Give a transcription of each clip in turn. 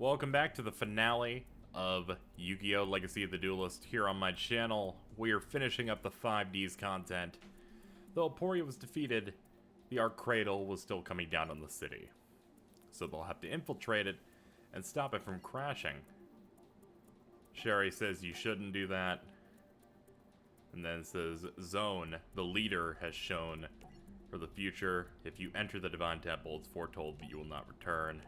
Welcome back to the finale of Yu-Gi-Oh! Legacy of the Duelist here on my channel. We are finishing up the 5Ds content. Though Aporia was defeated, the Ark Cradle was still coming down on the city. So they'll have to infiltrate it and stop it from crashing. Sherry says you shouldn't do that. And then it says, Zone, the leader, has shown for the future. If you enter the Divine Temple, it's foretold that you will not return.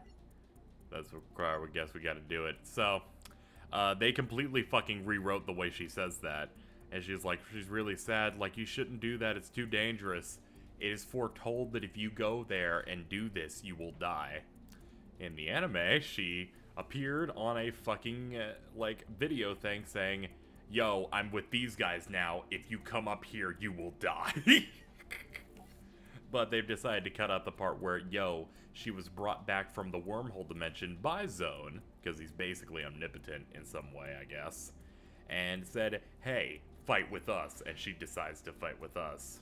That's what I would guess we gotta do it. So, they completely fucking rewrote the way she says that. And she's like, she's really sad, like, you shouldn't do that, it's too dangerous. It is foretold that if you go there and do this, you will die. In the anime, she appeared on a fucking, like, video thing saying, yo, I'm with these guys now, if you come up here, you will die. But they've decided to cut out the part where, yo, she was brought back from the wormhole dimension by Zone, because he's basically omnipotent in some way, I guess, and said, hey, fight with us, and she decides to fight with us.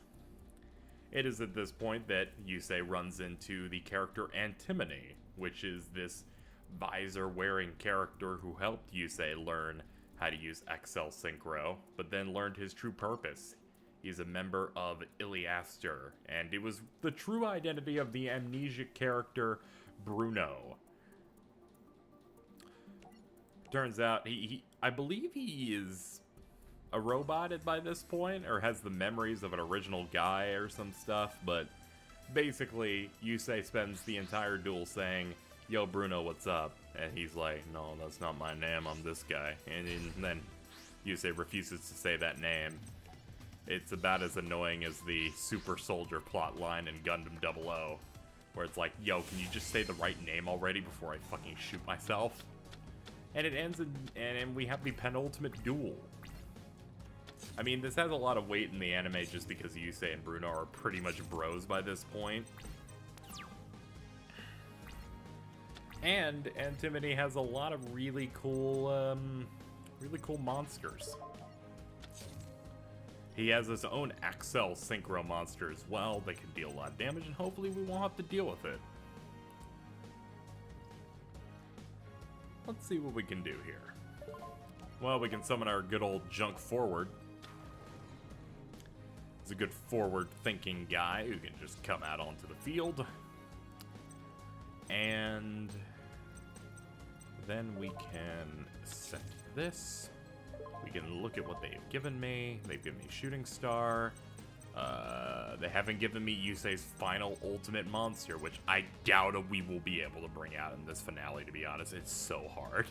It is at this point that Yusei runs into the character Antimony, which is this visor-wearing character who helped Yusei learn how to use XL Synchro, but then learned his true purpose. He's a member of Iliaster, and it was the true identity of the amnesic character Bruno. Turns out, I believe he is a robot by this point, or has the memories of an original guy or some stuff, but basically, Yusei spends the entire duel saying, yo, Bruno, what's up? And he's like, no, that's not my name, I'm this guy. And then Yusei refuses to say that name. It's about as annoying as the Super Soldier plotline in Gundam 00, where it's like, yo, can you just say the right name already before I fucking shoot myself? And it ends in, and we have the penultimate duel. I mean, this has a lot of weight in the anime just because Yusei and Bruno are pretty much bros by this point. And Antimony has a lot of really cool monsters. He has his own XL Synchro monster as well that can deal a lot of damage, and hopefully we won't have to deal with it. Let's see what we can do here. Well, we can summon our good old Junk Forward. He's a good forward-thinking guy who can just come out onto the field. And then we can set this. We can look at what they've given me. They've given me Shooting Star. They haven't given me Yusei's final ultimate monster, which I doubt we will be able to bring out in this finale, to be honest. It's so hard.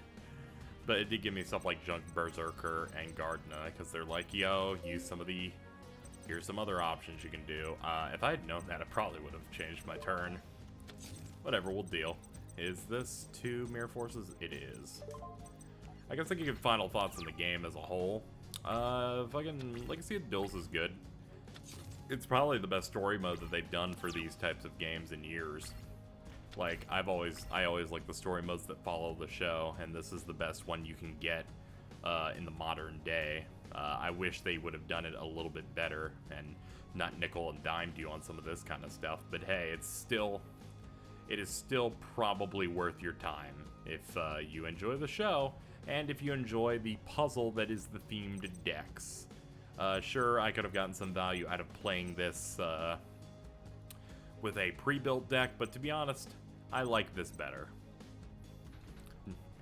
But it did give me stuff like Junk Berserker and Gardena, because they're like, yo, use some of the... Here's some other options you can do. If I had known that, I probably would have changed my turn. Whatever, we'll deal. Is this 2 Mirror Forces? It is. I guess I can give final thoughts on the game as a whole. Fucking Legacy of the Duelist is good. It's probably the best story mode that they've done for these types of games in years. Like, I always like the story modes that follow the show, and this is the best one you can get in the modern day. I wish they would have done it a little bit better and not nickel and dimed you on some of this kind of stuff. But hey, it is still probably worth your time if you enjoy the show. And if you enjoy the puzzle that is the themed decks. Sure, I could have gotten some value out of playing this with a pre-built deck, but to be honest, I like this better.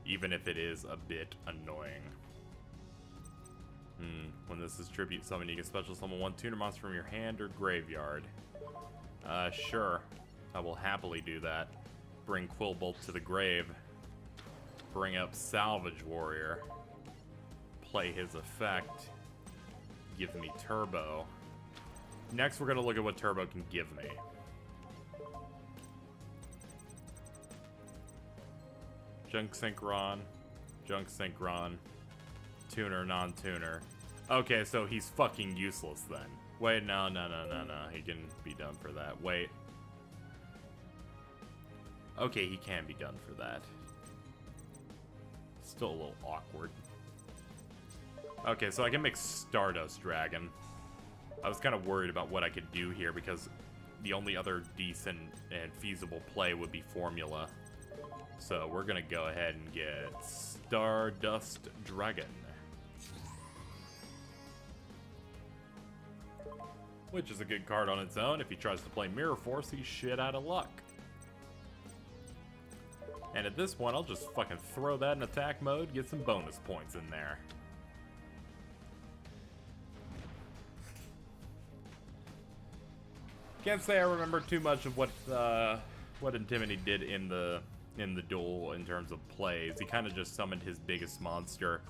Even if it is a bit annoying. When this is Tribute Summon, you can special summon 1 tuner monster from your hand or graveyard. Sure, I will happily do that. Bring Quillbolt to the grave. Bring up Salvage Warrior, play his effect, give me Turbo. Next, we're going to look at what Turbo can give me. Junk Synchron, Tuner, non-tuner. Okay, so he's fucking useless then. Wait, no, he can be done for that. Wait. Okay, he can be done for that. Still a little awkward. Okay, so I can make Stardust Dragon. I was kind of worried about what I could do here because the only other decent and feasible play would be Formula. So we're gonna go ahead and get Stardust Dragon. Which is a good card on its own. If he tries to play Mirror Force, he's shit out of luck. And at this point, I'll just fucking throw that in attack mode, get some bonus points in there. Can't say I remember too much of what Intimity did in the duel in terms of plays. He kind of just summoned his biggest monster,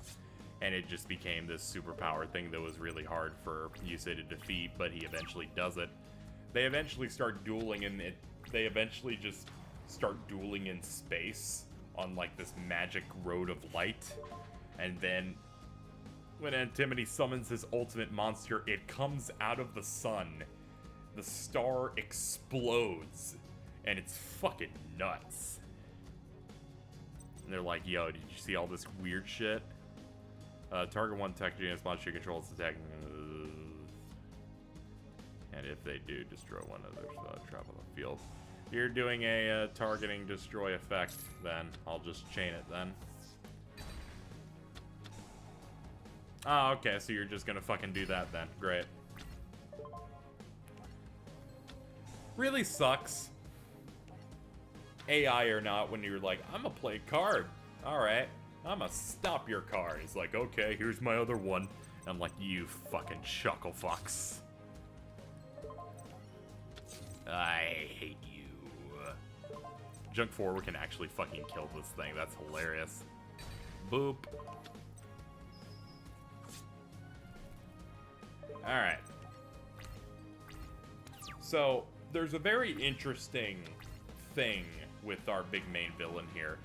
and it just became this superpower thing that was really hard for Yusei to defeat, but he eventually does it. They eventually start dueling, and they eventually just start dueling in space on like this magic road of light. And then when Antimony summons his ultimate monster, it comes out of the sun. The star explodes, and it's fucking nuts. And they're like, yo, did you see all this weird shit? Target one tech units monster controls attacking. And if they do, destroy one of their trap on the field. You're doing a targeting destroy effect, then. I'll just chain it then. Oh, okay, so you're just gonna fucking do that then. Great. Really sucks. AI or not, when you're like, I'm gonna play a card. Alright, I'm gonna stop your card. It's like, okay, here's my other one. I'm like, you fucking chuckle fucks. I hate you. Junk Forward can actually fucking kill this thing. That's hilarious. Boop. Alright. So, there's a very interesting thing with our big main villain here.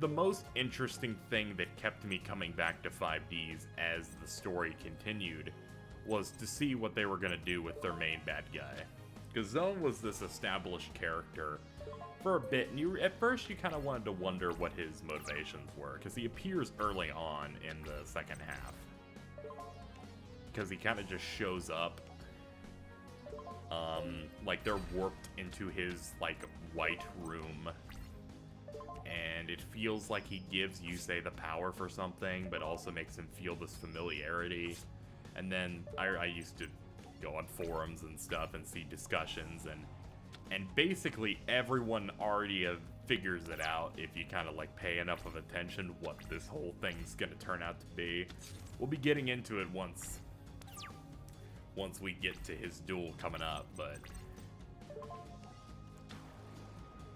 The most interesting thing that kept me coming back to 5Ds as the story continued was to see what they were going to do with their main bad guy. Because Zone was this established character for a bit, and at first you kind of wanted to wonder what his motivations were, because he appears early on in the second half. Because he kind of just shows up. Like they're warped into his, like, white room. And it feels like he gives Yusei the power for something, but also makes him feel this familiarity. And then I used to go on forums and stuff and see discussions, and basically everyone already figures it out if you kind of like pay enough of attention what this whole thing's gonna turn out to be. We'll be getting into it once we get to his duel coming up, but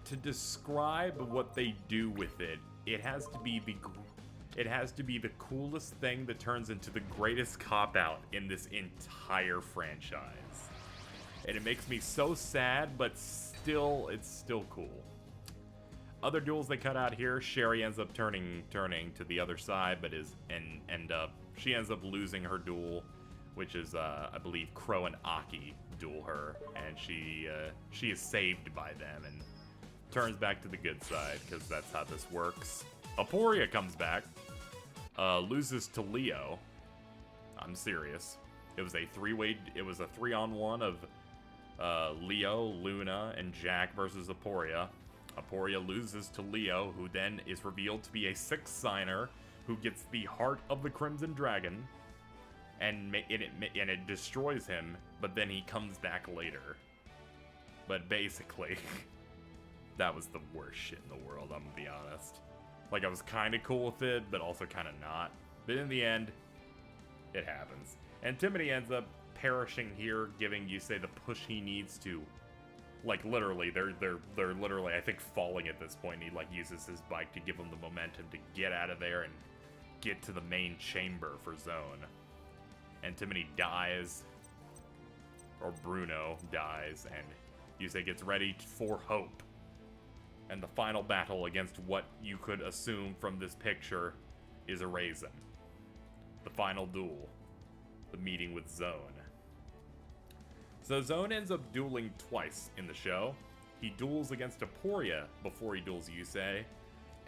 to describe what they do with it, it has to be the coolest thing that turns into the greatest cop-out in this entire franchise. And it makes me so sad, but still, it's still cool. Other duels they cut out here, Sherry ends up turning to the other side, but she ends up losing her duel, which is, I believe, Crow and Aki duel her, and she is saved by them and turns back to the good side, because that's how this works. Aporia comes back, loses to Leo. I'm serious. It was a 3-on-1 of Leo, Luna, and Jack versus Aporia. Aporia loses to Leo, who then is revealed to be a 6-signer who gets the heart of the Crimson Dragon, and it destroys him, but then he comes back later. But basically, that was the worst shit in the world, I'm gonna be honest. Like, I was kind of cool with it, but also kind of not. But in the end, it happens. And Timothy ends up perishing here, giving Yusei the push he needs to. Like, literally, they're literally, I think, falling at this point. He, like, uses his bike to give him the momentum to get out of there and get to the main chamber for Zone. And Timothy dies, or Bruno dies, and Yusei gets ready for Hope. And the final battle against what you could assume from this picture is Erazen. The final duel. The meeting with Zone. So Zone ends up dueling twice in the show. He duels against Aporia before he duels Yusei.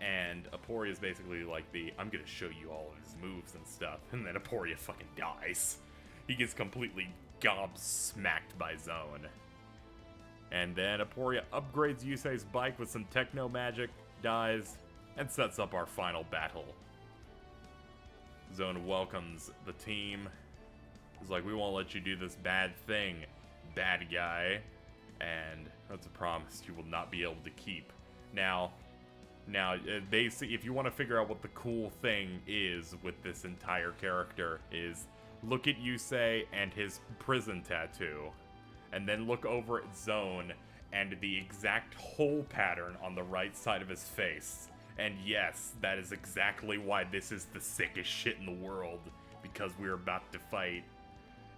And Aporia is basically like I'm gonna show you all of his moves and stuff. And then Aporia fucking dies. He gets completely gobsmacked by Zone. And then Aporia upgrades Yusei's bike with some techno magic, dies, and sets up our final battle. Zone welcomes the team. He's like, we won't let you do this bad thing, bad guy. And that's a promise you will not be able to keep. Now, basically, if you want to figure out what the cool thing is with this entire character, is look at Yusei and his prison tattoo, and then look over at Zone and the exact hole pattern on the right side of his face. And yes, that is exactly why this is the sickest shit in the world, because we're about to fight,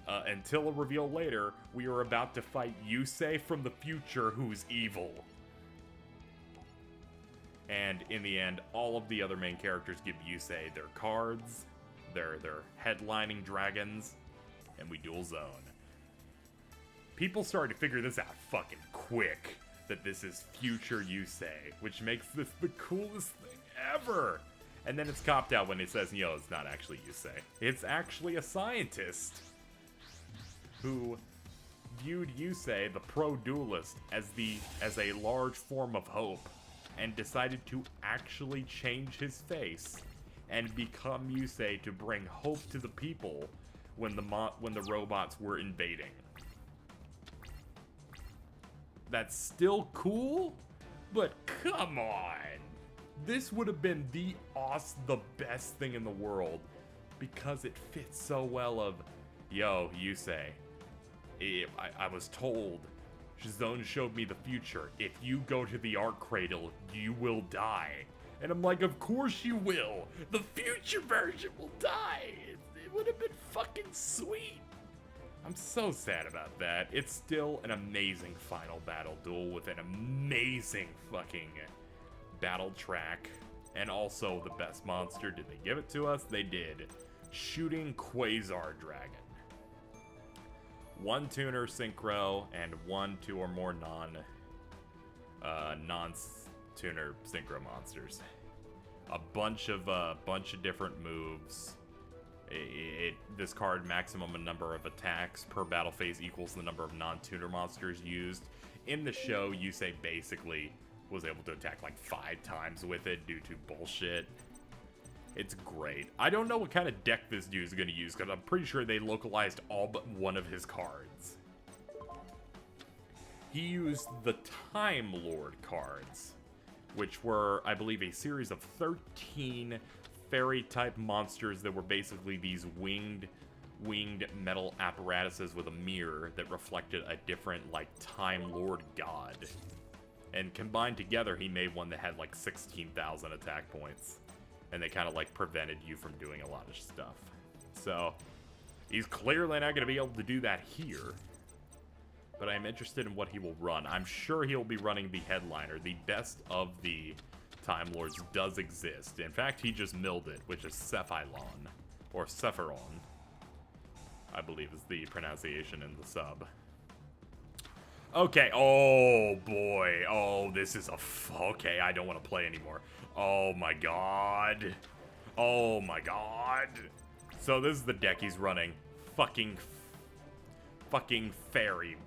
until a reveal later, we are about to fight Yusei from the future, who's evil. And in the end, all of the other main characters give Yusei their cards, their headlining dragons, and we duel Zone. People started to figure this out fucking quick, that this is future Yusei, which makes this the coolest thing ever. And then it's copped out when it says, yo, it's not actually Yusei. It's actually a scientist who viewed Yusei, the pro-duelist, as a large form of hope, and decided to actually change his face and become Yusei to bring hope to the people when the robots were invading. That's still cool, but come on. This would have been the best thing in the world, because it fits so well of, yo, Yusei, I was told, Zone showed me the future. If you go to the Ark Cradle, you will die. And I'm like, of course you will. The future version will die. It would have been fucking sweet. I'm so sad about that. It's still an amazing final battle duel with an amazing fucking battle track. And also the best monster. Did they give it to us? They did. Shooting Quasar Dragon. 1 tuner synchro and 2 or more non-tuner synchro monsters. A bunch of different moves. This card, maximum number of attacks per battle phase equals the number of non-tuner monsters used. In the show, Yusei basically was able to attack like 5 times with it due to bullshit. It's great. I don't know what kind of deck this dude is going to use, because I'm pretty sure they localized all but one of his cards. He used the Time Lord cards, which were, I believe, a series of 13 fairy-type monsters that were basically these winged metal apparatuses with a mirror that reflected a different, like, Time Lord god. And combined together, he made one that had, like, 16,000 attack points. And they kind of, like, prevented you from doing a lot of stuff. So, he's clearly not going to be able to do that here. But I'm interested in what he will run. I'm sure he'll be running the headliner. The best of the Time Lords does exist. In fact, he just milled it, which is Cephilon. Or Sephiron, I believe is the pronunciation in the sub. Okay, oh boy. Oh, this is okay, I don't want to play anymore. Oh my god. Oh my god. So this is the deck he's running. Fucking fairies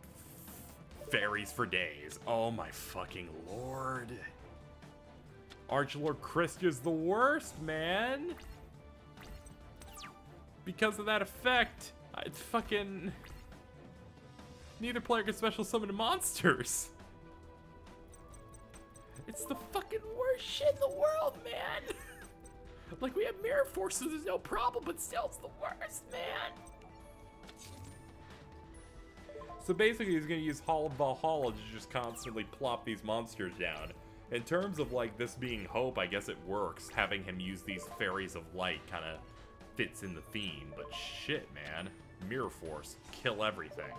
for days. Oh my fucking lord. Archlord Christia's the worst, man. Because of that effect, it's fucking... Neither player can special summon monsters. It's the fucking worst shit in the world, man. Like, we have Mirror Force, so there's no problem, but still, it's the worst, man. So basically, he's gonna use Hall of Valhalla to just constantly plop these monsters down. In terms of, like, this being hope, I guess it works. Having him use these fairies of light kind of fits in the theme, but shit, man. Mirror Force, kill everything.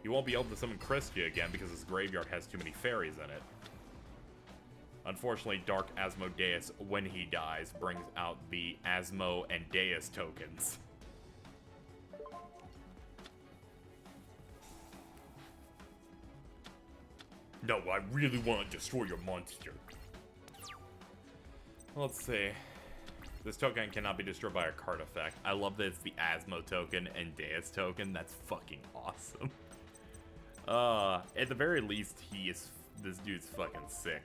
You won't be able to summon Christia again because his graveyard has too many fairies in it. Unfortunately, Dark Asmodeus, when he dies, brings out the Asmo and Deus tokens. No, I really want to destroy your monster. Let's see. This token cannot be destroyed by a card effect. I love that it's the Asmo token and Deus token. That's fucking awesome. At the very least, this dude's fucking sick.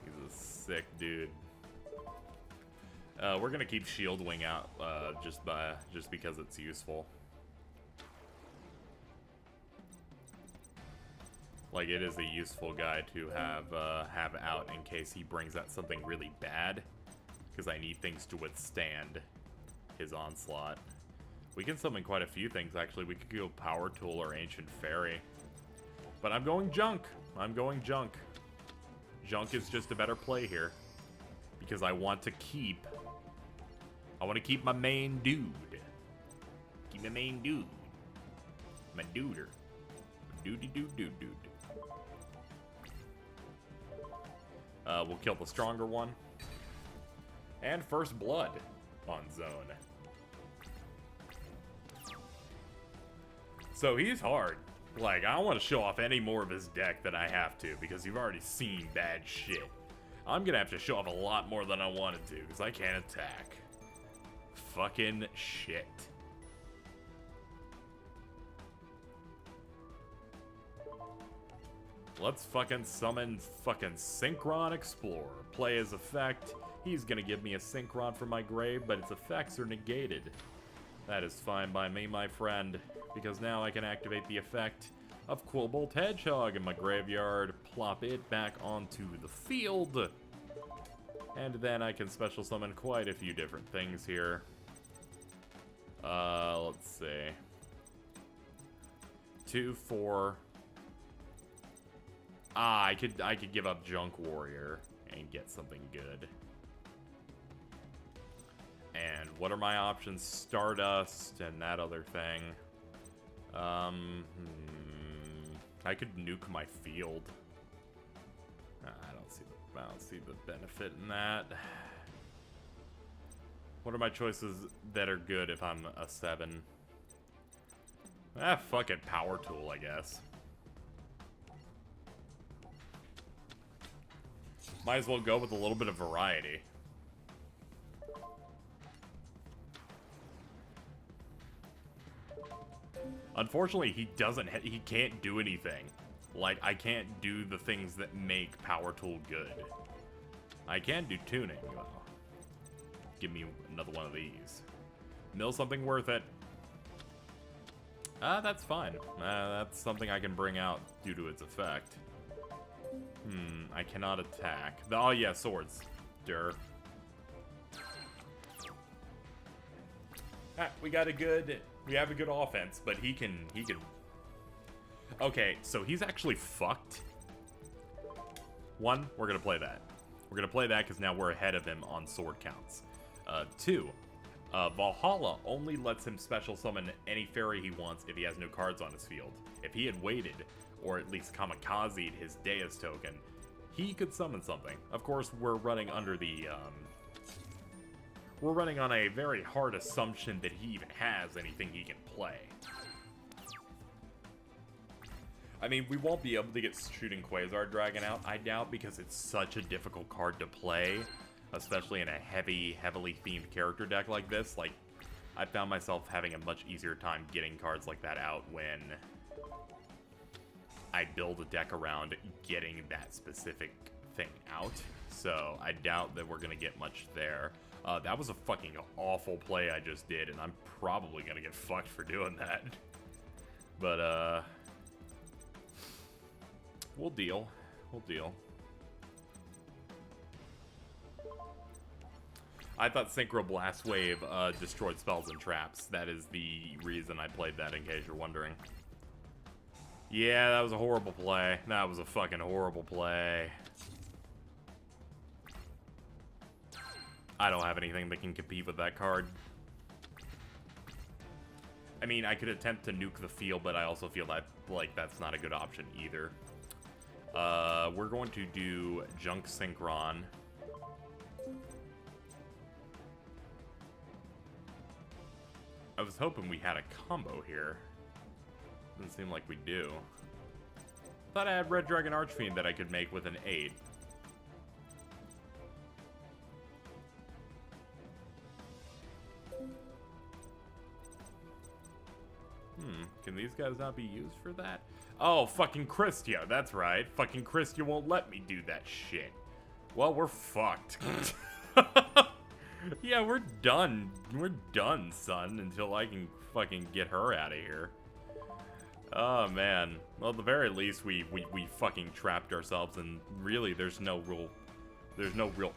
He's a sick dude. We're gonna keep Shield Wing out, just because it's useful. Like, it is a useful guy to have out in case he brings out something really bad. Because I need things to withstand his onslaught. We can summon quite a few things, actually. We could go Power Tool or Ancient Fairy. But I'm going Junk. I'm going Junk. Junk is just a better play here. Because I want to keep my main dude. Keep my main dude. My duder. Dude. We'll kill the stronger one. And First Blood on Zone. So he's hard. Like, I don't want to show off any more of his deck than I have to, because you've already seen bad shit. I'm gonna have to show off a lot more than I wanted to, because I can't attack. Fucking shit. Let's fucking summon fucking Synchron Explorer. Play his effect. He's gonna give me a Synchron from my grave, but its effects are negated. That is fine by me, my friend, because now I can activate the effect of Quillbolt Hedgehog in my graveyard, plop it back onto the field, and then I can special summon quite a few different things here. Let's see. 2, 4. I could give up Junk Warrior and get something good. And what are my options? Stardust and that other thing. I could nuke my field. I don't see the benefit in that. What are my choices that are good if I'm a 7? Fuck it, Power Tool, I guess. Might as well go with a little bit of variety. Unfortunately, he can't do anything. Like, I can't do the things that make Power Tool good. I can do tuning, though. Give me another one of these. Mill something worth it. That's fine. That's something I can bring out due to its effect. I cannot attack. Oh yeah, swords. Durr. We have a good offense, but he can. Okay, so he's actually fucked. One, we're gonna play that. We're gonna play that because now we're ahead of him on sword counts. 2, Valhalla only lets him special summon any fairy he wants if he has no cards on his field. If he had waited, or at least kamikazed his Deus token, he could summon something. Of course, we're running under the, we're running on a very hard assumption that he even has anything he can play. I mean, we won't be able to get Shooting Quasar Dragon out, I doubt, because it's such a difficult card to play, especially in a heavily themed character deck like this. Like, I found myself having a much easier time getting cards like that out when I build a deck around getting that specific thing out. So I doubt that we're going to get much there. That was a fucking awful play I just did, and I'm probably going to get fucked for doing that. But, we'll deal. We'll deal. I thought Synchro Blast Wave destroyed spells and traps. That is the reason I played that, in case you're wondering. Yeah, that was a horrible play. That was a fucking horrible play. I don't have anything that can compete with that card. I mean, I could attempt to nuke the field, but I also feel that, like, that's not a good option either. We're going to do Junk Synchron. I was hoping we had a combo here. Doesn't seem like we do. Thought I had Red Dragon Archfiend that I could make with an 8. Can these guys not be used for that? Oh, fucking Christia, that's right. Fucking Christia won't let me do that shit. Well, we're fucked. Yeah, we're done. We're done, son, until I can fucking get her out of here. Oh, man. Well, at the very least, we fucking trapped ourselves, and really, there's no real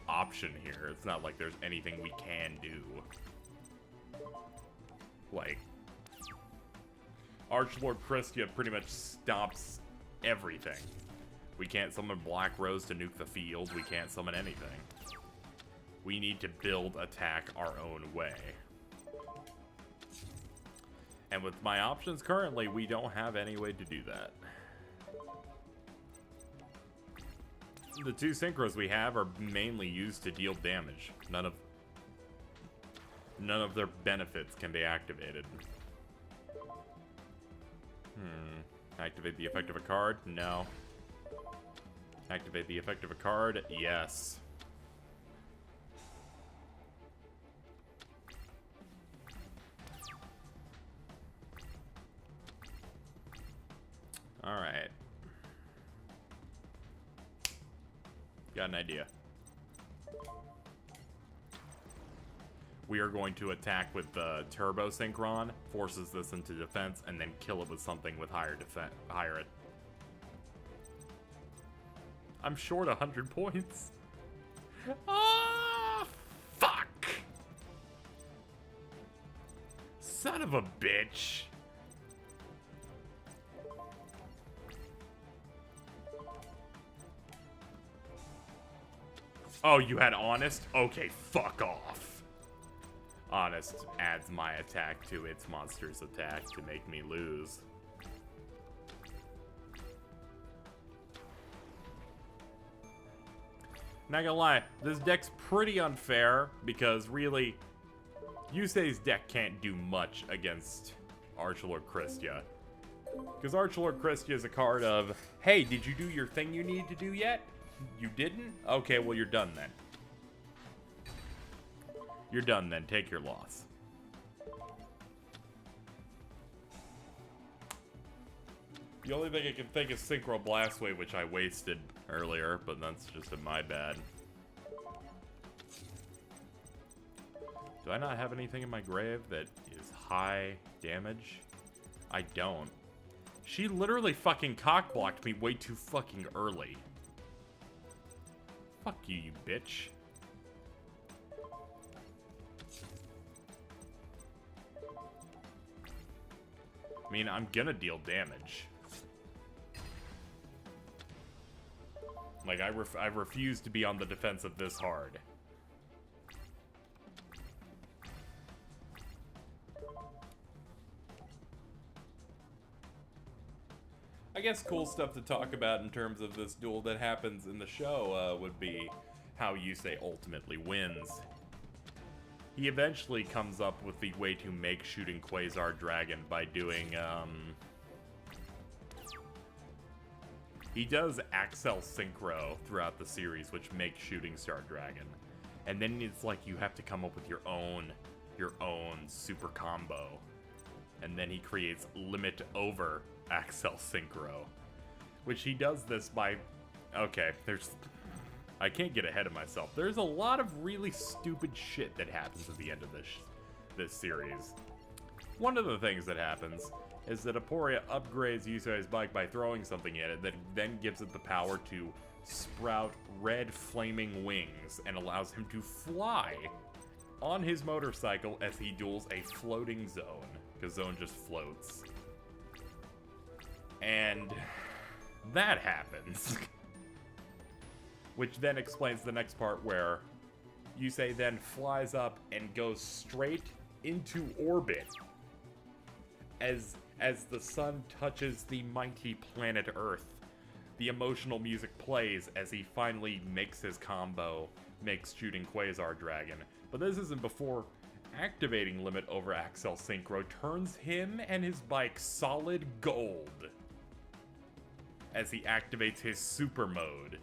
option here. It's not like there's anything we can do. Like, Archlord Christia pretty much stops everything. We can't summon Black Rose to nuke the field. We can't summon anything. We need to build attack our own way. And with my options currently, we don't have any way to do that. The two synchros we have are mainly used to deal damage. None of their benefits can be activated. Activate the effect of a card? No. Activate the effect of a card? Yes. Alright. Got an idea. We are going to attack with the Turbo Synchron, forces this into defense, and then kill it with something with higher defense. I'm short 100 points. Ah, fuck! Son of a bitch. Oh, you had Honest? Okay, fuck off. Honest adds my attack to its monster's attack to make me lose. Not gonna lie, this deck's pretty unfair because really, Yusei's deck can't do much against Archlord Christia. Because Archlord Christia is a card of, hey, did you do your thing you need to do yet? You didn't? Okay, well, you're done then. You're done then. Take your loss. The only thing I can think is Synchro Blast Wave, which I wasted earlier, but that's just my bad. Do I not have anything in my grave that is high damage? I don't. She literally fucking cockblocked me way too fucking early. Fuck you, you bitch. I mean, I'm gonna deal damage. Like, I refuse to be on the defensive this hard. I guess cool stuff to talk about in terms of this duel that happens in the show would be how Yusei ultimately wins. He eventually comes up with the way to make Shooting Quasar Dragon by doing, he does Axel Synchro throughout the series, which makes Shooting Star Dragon. And then it's like you have to come up with your own super combo. And then he creates Limit Over Axel Synchro. Which he does this by... Okay, I can't get ahead of myself. There's a lot of really stupid shit that happens at the end of this series. One of the things that happens is that Aporia upgrades Yusei's bike by throwing something at it that then gives it the power to sprout red flaming wings and allows him to fly on his motorcycle as he duels a floating Zone, because Zone just floats. And that happens. Which then explains the next part where Yusei then flies up and goes straight into orbit as the sun touches the mighty planet Earth. The emotional music plays as he finally makes his combo, makes Shooting Quasar Dragon. But this isn't before activating Limit Over Axel Synchro turns him and his bike solid gold as he activates his super mode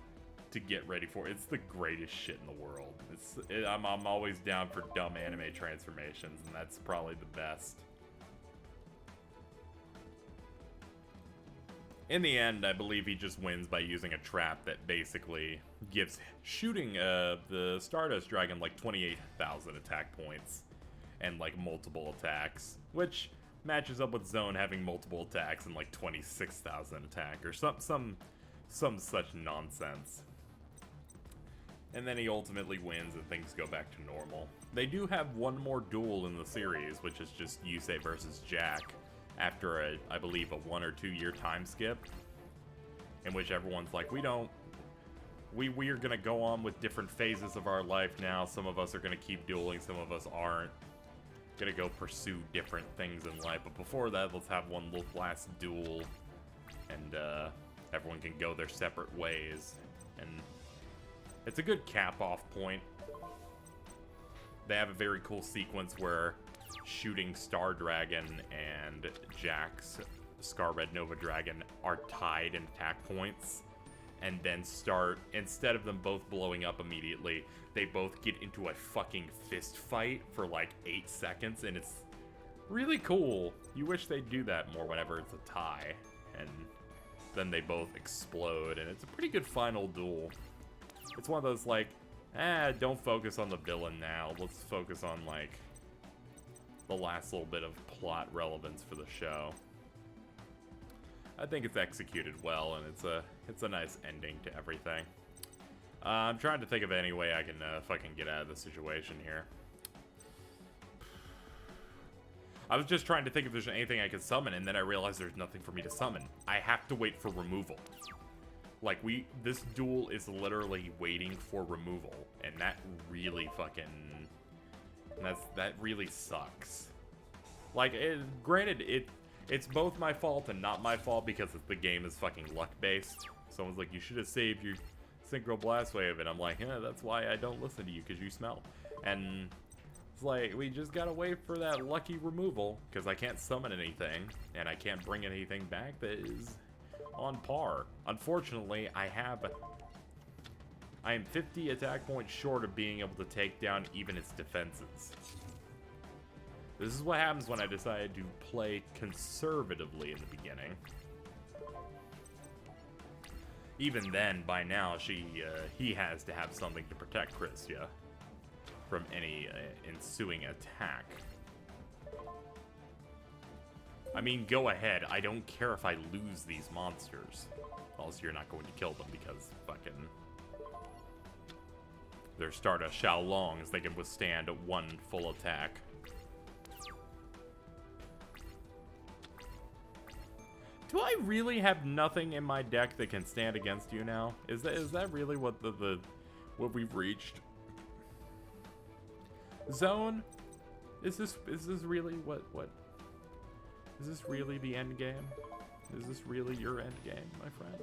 to get ready for it. It's the greatest shit in the world. I'm always down for dumb anime transformations, and that's probably the best. In the end, I believe he just wins by using a trap that basically gives shooting the Stardust Dragon like 28,000 attack points and like multiple attacks, which matches up with Zone having multiple attacks and like 26,000 attack or some such nonsense. And then he ultimately wins and things go back to normal. They do have one more duel in the series, which is just Yusei versus Jack, after I believe a 1 or 2 year time skip, in which everyone's like, we are gonna go on with different phases of our life now. Some of us are gonna keep dueling, some of us aren't. Gonna go pursue different things in life, but before that, let's have one last duel, and everyone can go their separate ways. And it's a good cap-off point. They have a very cool sequence where shooting Star Dragon and Jack's Scar Red Nova Dragon are tied in attack points, and then start, instead of them both blowing up immediately, they both get into a fucking fist fight for like 8 seconds, and it's really cool. You wish they'd do that more whenever it's a tie, and then they both explode, and it's a pretty good final duel. It's one of those like, don't focus on the villain now, let's focus on like the last little bit of plot relevance for the show. I think it's executed well, and it's a nice ending to everything. I'm trying to think of any way I can fucking get out of the situation here. I was just trying to think if there's anything I could summon, and then I realized there's nothing for me to summon. I have to wait for removal. Like, this duel is literally waiting for removal, and that really fucking, that really sucks. Like, granted, it's both my fault and not my fault because the game is fucking luck-based. Someone's like, you should have saved your Synchro Blast Wave, and I'm like, yeah, that's why I don't listen to you, because you smell. And it's like, we just gotta wait for that lucky removal, because I can't summon anything, and I can't bring anything back that is on par. Unfortunately, I am 50 attack points short of being able to take down even its defenses. This is what happens when I decided to play conservatively in the beginning. Even then, by now, he has to have something to protect Christia from any ensuing attack. I mean, go ahead. I don't care if I lose these monsters. Also, you're not going to kill them because fucking they're Stardust Xiaolongs. They can withstand one full attack. Do I really have nothing in my deck that can stand against you now? Is that really what what we've reached? Zone? Is this really what is this really the end game? Is this really your end game, my friend?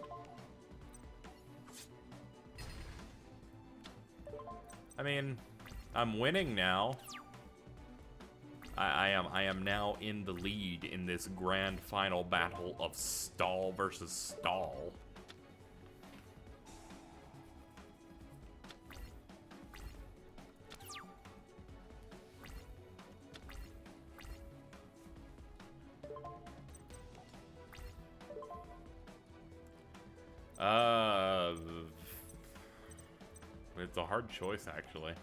I mean, I'm winning now. I am now in the lead in this grand final battle of stall versus stall. It's a hard choice, actually.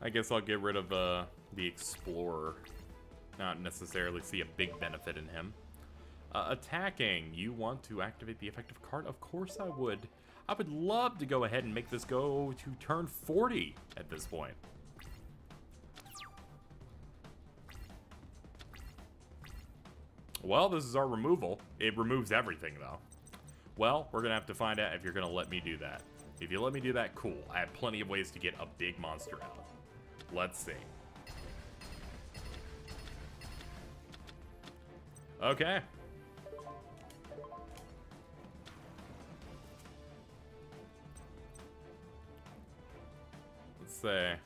I guess I'll get rid of the Explorer. Not necessarily see a big benefit in him. Attacking. You want to activate the effective card? Of course I would. I would love to go ahead and make this go to turn 40 at this point. Well, this is our removal. It removes everything, though. Well, we're going to have to find out if you're going to let me do that. If you let me do that, cool. I have plenty of ways to get a big monster out. Let's see. Okay. Let's say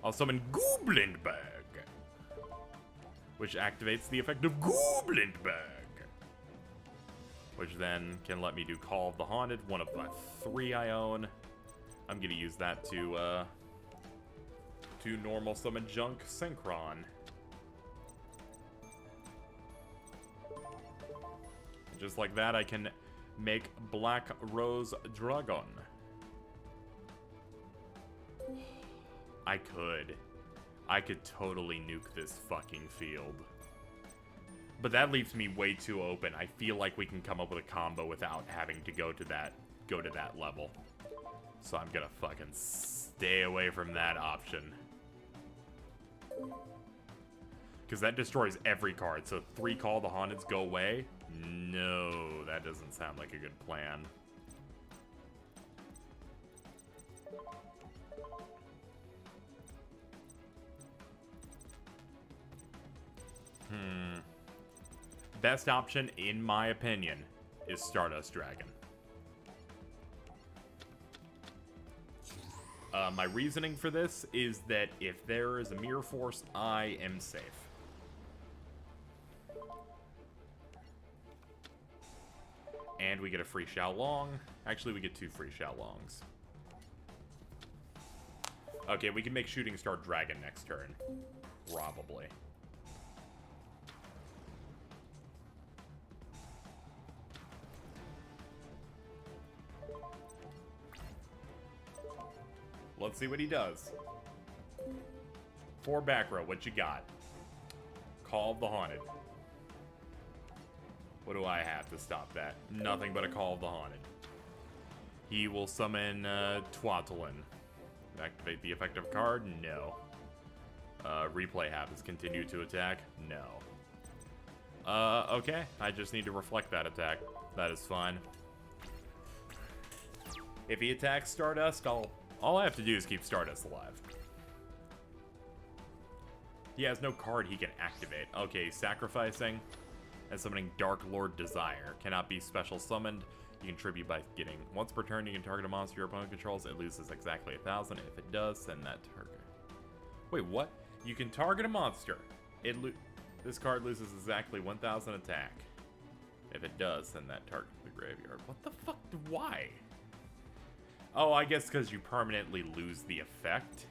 I'll summon Goblin Bag, which activates the effect of Goblin Bag, which then can let me do Call of the Haunted, one of my 3 I own. I'm gonna use that to normal summon Junk Synchron. Just like that, I can make Black Rose Dragon. I could totally nuke this fucking field. But that leaves me way too open. I feel like we can come up with a combo without having to go to that level. So I'm gonna fucking stay away from that option. Because that destroys every card. So 3 Call the Haunteds go away? No, that doesn't sound like a good plan. Best option, in my opinion, is Stardust Dragon. My reasoning for this is that if there is a Mirror Force, I am safe. And we get a free Xiaolong. Actually, we get 2 free Xiaolongs. Okay, we can make Shooting Star Dragon next turn. Probably. Let's see what he does. 4 back row, what you got? Call of the Haunted. What do I have to stop that? Nothing but a Call of the Haunted. He will summon Twatolin. Activate the effective card? No. Replay happens. Continue to attack? No. Okay. I just need to reflect that attack. That is fine. If he attacks Stardust, all I have to do is keep Stardust alive. He has no card he can activate. Okay, sacrificing and summoning Dark Lord Desire. Cannot be special summoned. You contribute by getting once per turn you can target a monster your opponent controls. It loses exactly 1,000. If it does, send that target. Wait, what? You can target a monster. This card loses exactly 1,000 attack. If it does, send that target to the graveyard. What the fuck? Why? Oh, I guess because you permanently lose the effect.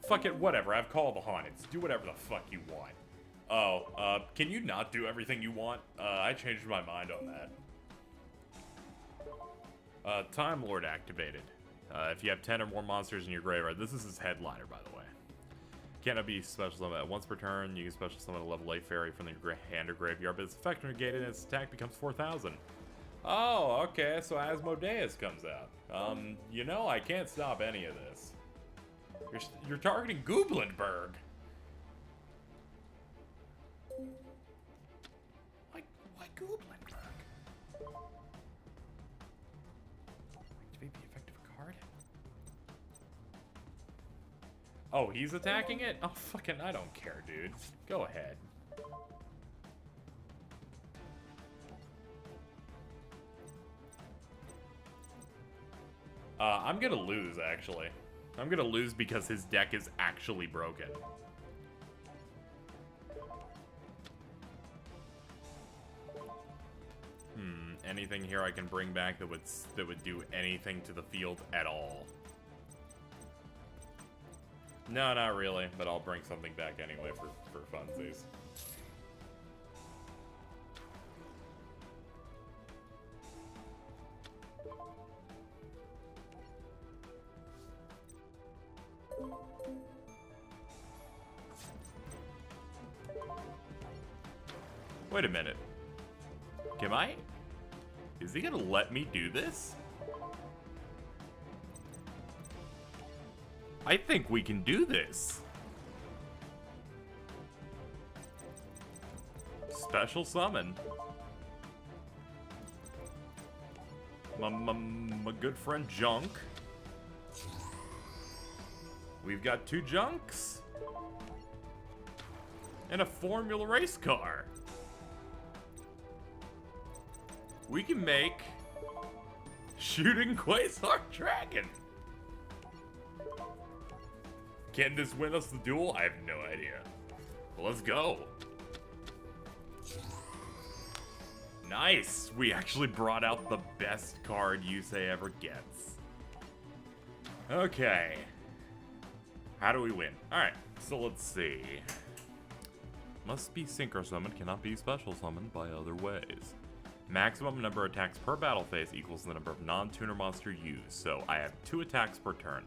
Fuck it, whatever. I've called the Haunteds. Do whatever the fuck you want. Oh, can you not do everything you want? I changed my mind on that. Time Lord activated. If you have 10 or more monsters in your graveyard, this is his headliner, by the way. Cannot be special summoned. Once per turn, you can special summon a level 8 fairy from the hand or graveyard, but its effect negated and its attack becomes 4,000. Oh, okay, so Asmodeus comes out. You know, I can't stop any of this. You're targeting Gooblenberg. Why Gooblenberg? Activate the effective card? Oh, he's attacking it? Oh, fucking, I don't care, dude. Go ahead. I'm gonna lose, actually. I'm gonna lose because his deck is actually broken. Anything here I can bring back that would do anything to the field at all? No, not really, but I'll bring something back anyway for funsies. Wait a minute. Can I? Is he gonna let me do this? I think we can do this. Special summon. My good friend Junk. We've got 2 Junks. And a Formula race car. We can make Shooting Quasar Dragon. Can this win us the duel? I have no idea. Well, let's go. Nice. We actually brought out the best card Yusei ever gets. Okay. How do we win? Alright, so let's see. Must be synchro summoned, cannot be special summoned by other ways. Maximum number of attacks per battle phase equals the number of non-tuner monster used, so I have 2 attacks per turn.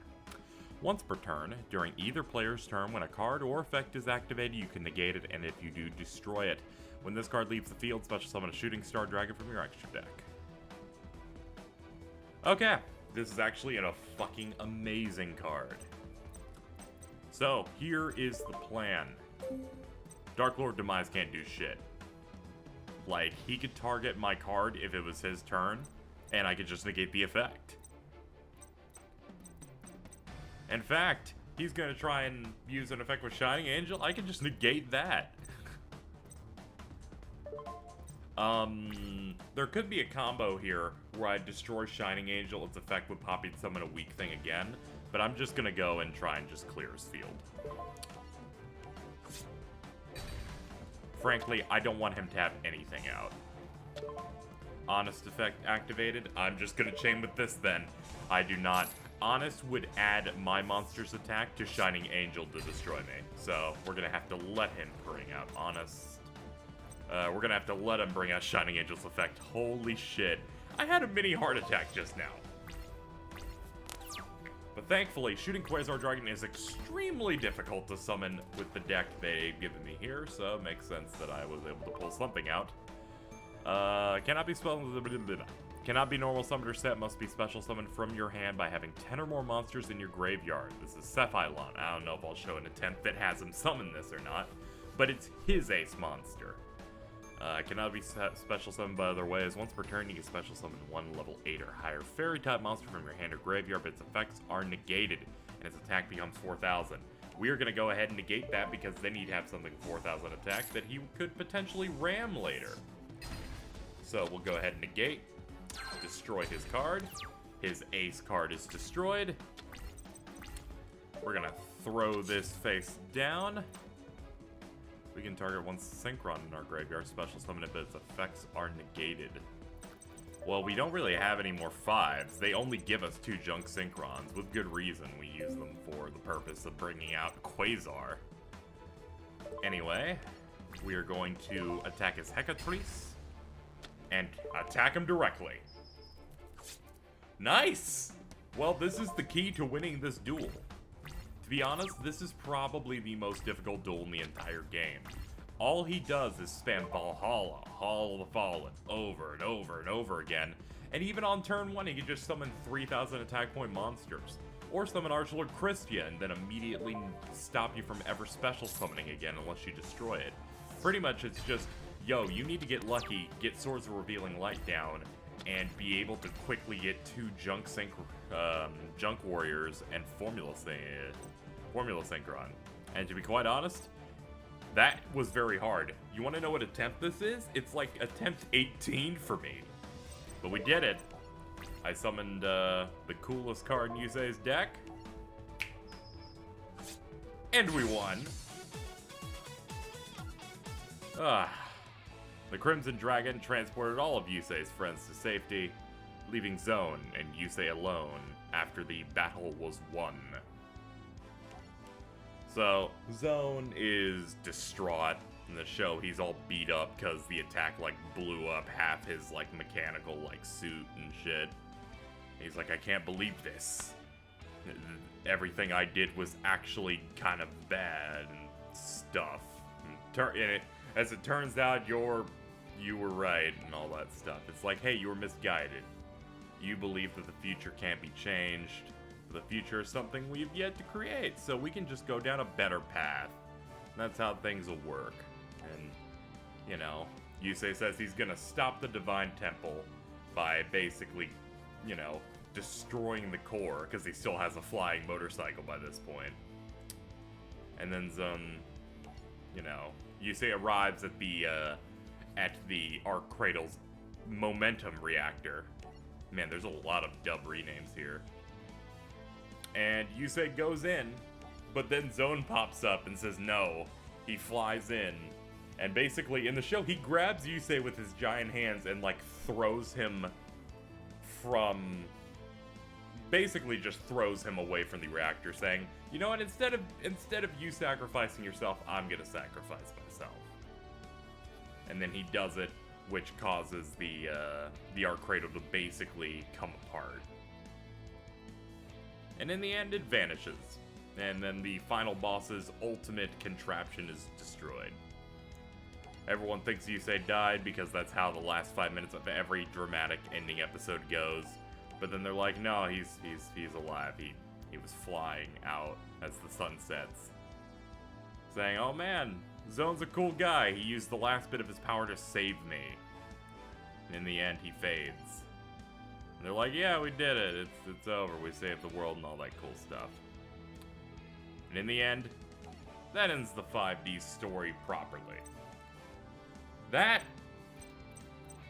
Once per turn, during either player's turn, when a card or effect is activated, you can negate it, and if you do, destroy it. When this card leaves the field, special summon a shooting star dragon from your extra deck. Okay, this is actually a fucking amazing card. So, here is the plan. Dark Lord Demise can't do shit. Like, he could target my card if it was his turn, and I could just negate the effect. In fact, he's gonna try and use an effect with Shining Angel. I can just negate that. There could be a combo here where I destroy Shining Angel, its effect would pop and summon a weak thing again, but I'm just gonna go and try and just clear his field. Frankly, I don't want him to have anything out. Honest effect activated. I'm just gonna chain with this then. I do not. Honest would add my monster's attack to Shining Angel to destroy me. So we're gonna have to let him bring out Honest. We're gonna have to let him bring out Shining Angel's effect. Holy shit. I had a mini heart attack just now. But thankfully, Shooting Quasar Dragon is extremely difficult to summon with the deck they've given me here, so it makes sense that I was able to pull something out. Cannot be normal summoned or set, must be special summoned from your hand by having 10 or more monsters in your graveyard. This is Cephylon. I don't know if I'll show an attempt that has him summon this or not, but it's his ace monster. Cannot be special summoned by other ways. Once per turn, you can special summon 1 level 8 or higher fairy type monster from your hand or graveyard, but its effects are negated, and its attack becomes 4,000. We are going to go ahead and negate that because then he'd have something 4,000 attack that he could potentially ram later. So we'll go ahead and negate, destroy his card. His ace card is destroyed. We're going to throw this face down. We can target one Synchron in our graveyard, special summon it, but its effects are negated. Well, we don't really have any more 5s. They only give us 2 Junk Synchrons. With good reason, we use them for the purpose of bringing out Quasar. Anyway, we are going to attack his Hecatrice and attack him directly. Nice! Well, this is the key to winning this duel. To be honest, this is probably the most difficult duel in the entire game. All he does is spam Valhalla, Hall of the Fallen, over and over and over again, and even on turn 1 he can just summon 3,000 attack point monsters, or summon Archlord Christia and then immediately stop you from ever special summoning again unless you destroy it. Pretty much it's just, yo, you need to get lucky, get Swords of Revealing Light down, and be able to quickly get 2 Junk Warriors and Formula Synchron. And to be quite honest, that was very hard. You want to know what attempt this is? It's like attempt 18 for me. But we did it. I summoned the coolest card in Yusei's deck. And we won. The Crimson Dragon transported all of Yusei's friends to safety, leaving Zone and Yusei alone after the battle was won. So, Zone is distraught. In the show, he's all beat up because the attack, like, blew up half his, like, mechanical, like, suit and shit. He's like, I can't believe this. Everything I did was actually kind of bad and stuff. And as it turns out, you were right and all that stuff. It's like, hey, you were misguided. You believe that the future can't be changed. The future is something we've yet to create, so we can just go down a better path. That's how things will work. And, you know, Yusei says he's gonna stop the Divine Temple by basically, you know, destroying the core, because he still has a flying motorcycle by this point. And then you know, Yusei arrives at the Ark Cradle's momentum reactor. Man, there's a lot of dub renames here. And Yusei goes in, but then Zone pops up and says no. He flies in, and basically in the show he grabs Yusei with his giant hands and like throws him from, basically just throws him away from the reactor, saying, you know what, instead of you sacrificing yourself, I'm gonna sacrifice myself. And then he does it, which causes the Ark Cradle to basically come apart. And in the end, it vanishes. And then the final boss's ultimate contraption is destroyed. Everyone thinks Yusei died because that's how the last 5 minutes of every dramatic ending episode goes. But then they're like, no, he's alive. He was flying out as the sun sets. Saying, oh man, Zone's a cool guy. He used the last bit of his power to save me. And in the end, he fades. And they're like, yeah, we did it. It's over. We saved the world and all that cool stuff. And in the end, that ends the 5D story properly.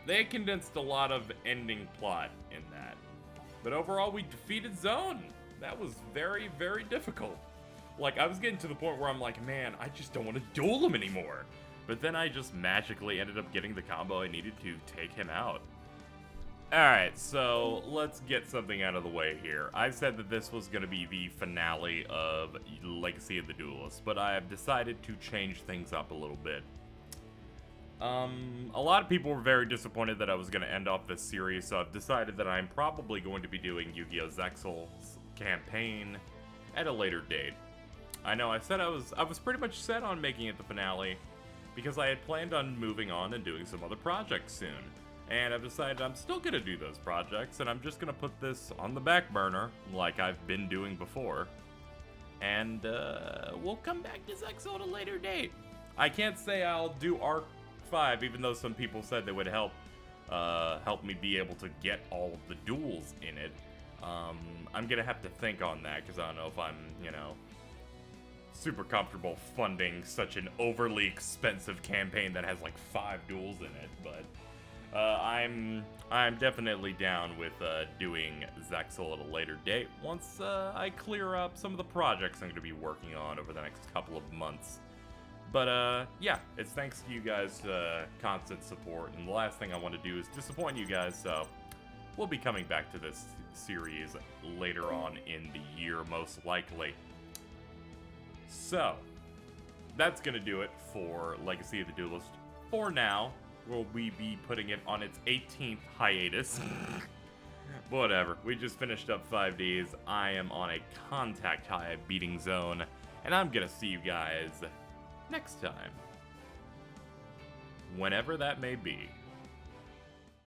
They condensed a lot of ending plot in that. But overall, we defeated Zone. That was very, very difficult. Like, I was getting to the point where I'm like, man, I just don't want to duel him anymore. But then I just magically ended up getting the combo I needed to take him out. Alright, so let's get something out of the way here. I've said that this was going to be the finale of Legacy of the Duelist, but I have decided to change things up a little bit. A lot of people were very disappointed that I was going to end off this series, so I've decided that I'm probably going to be doing Yu-Gi-Oh! Zexal's campaign at a later date. I know I said I was pretty much set on making it the finale, because I had planned on moving on and doing some other projects soon. And I've decided I'm still going to do those projects, and I'm just going to put this on the back burner, like I've been doing before. And, we'll come back to Zexal at a later date. I can't say I'll do Arc 5, even though some people said they would help me be able to get all of the duels in it. I'm going to have to think on that, because I don't know if I'm, you know, super comfortable funding such an overly expensive campaign that has like 5 duels in it, but I'm definitely down with doing Zexal at a later date once I clear up some of the projects I'm going to be working on over the next couple of months. But yeah, it's thanks to you guys' constant support, and the last thing I want to do is disappoint you guys, so we'll be coming back to this series later on in the year, most likely. So, that's going to do it for Legacy of the Duelist. For now, will we be putting it on its 18th hiatus. Whatever, we just finished up 5Ds. I am on a contact high beating Zone, and I'm going to see you guys next time. Whenever that may be.